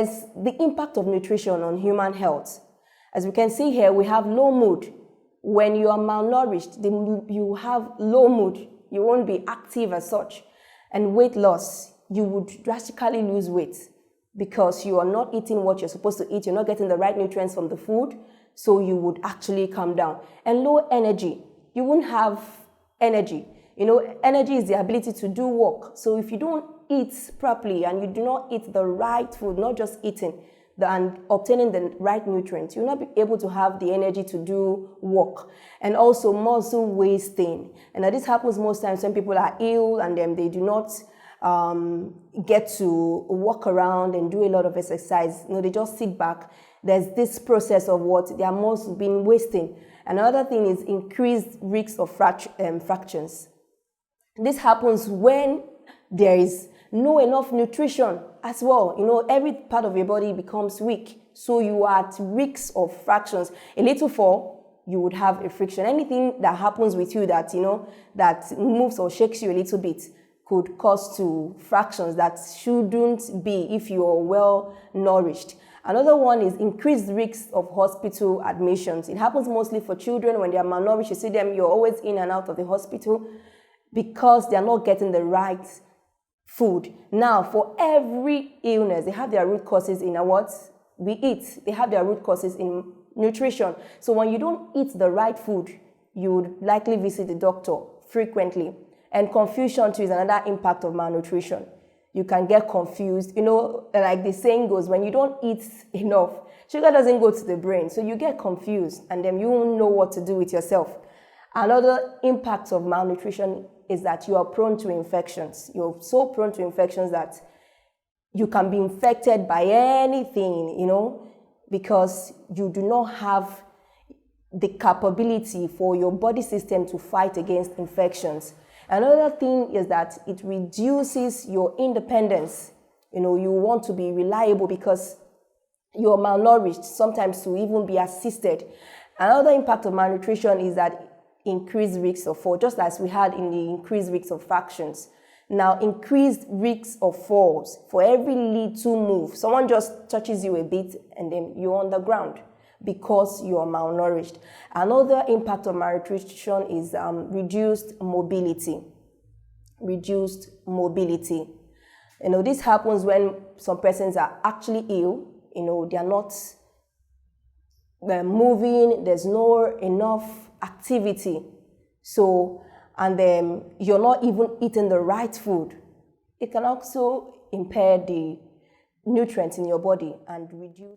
The impact of nutrition on human health. As we can see here, we have low mood. When you are malnourished, you have low mood. You won't be active as such. And weight loss, you would drastically lose weight because you are not eating what you're supposed to eat. You're not getting the right nutrients from the food, so you would actually come down. And low energy, you won't have energy. Energy is the ability to do work. So if you don't eat properly and you do not eat the right food, not just eating and obtaining the right nutrients, you'll not be able to have the energy to do work. And also muscle wasting. And this happens most times when people are ill and then they do not get to walk around and do a lot of exercise. They just sit back. There's this process of what their muscles been wasting. Another thing is increased risks of fractures. This happens when there is no enough nutrition as well. Every part of your body becomes weak. So you are at risk of fractures. A little fall, you would have a friction. Anything that happens with you that, that moves or shakes you a little bit could cause to fractures that shouldn't be if you are well nourished. Another one is increased risks of hospital admissions. It happens mostly for children when they are malnourished. You see them, you're always in and out of the hospital because they are not getting the right food. Now, for every illness, they have their root causes in what we eat. They have their root causes in nutrition. So when you don't eat the right food, you would likely visit the doctor frequently. And confusion too is another impact of malnutrition. You can get confused. Like the saying goes, when you don't eat enough, sugar doesn't go to the brain. So you get confused and then you won't know what to do with yourself. Another impact of malnutrition is that you are prone to infections. You're so prone to infections that you can be infected by anything, because you do not have the capability for your body system to fight against infections. Another thing is that it reduces your independence. You want to be reliable because you're malnourished, sometimes to even be assisted. Another impact of malnutrition is that increased risks of fall, just as we had in the increased risks of fractures. Now, increased risks of falls. For every little move, someone just touches you a bit and then you're on the ground because you are malnourished. Another impact of malnutrition is reduced mobility. Reduced mobility. This happens when some persons are actually ill. They are not moving. There's no enough activity. So, and then you're not even eating the right food. It can also impair the nutrients in your body and reduce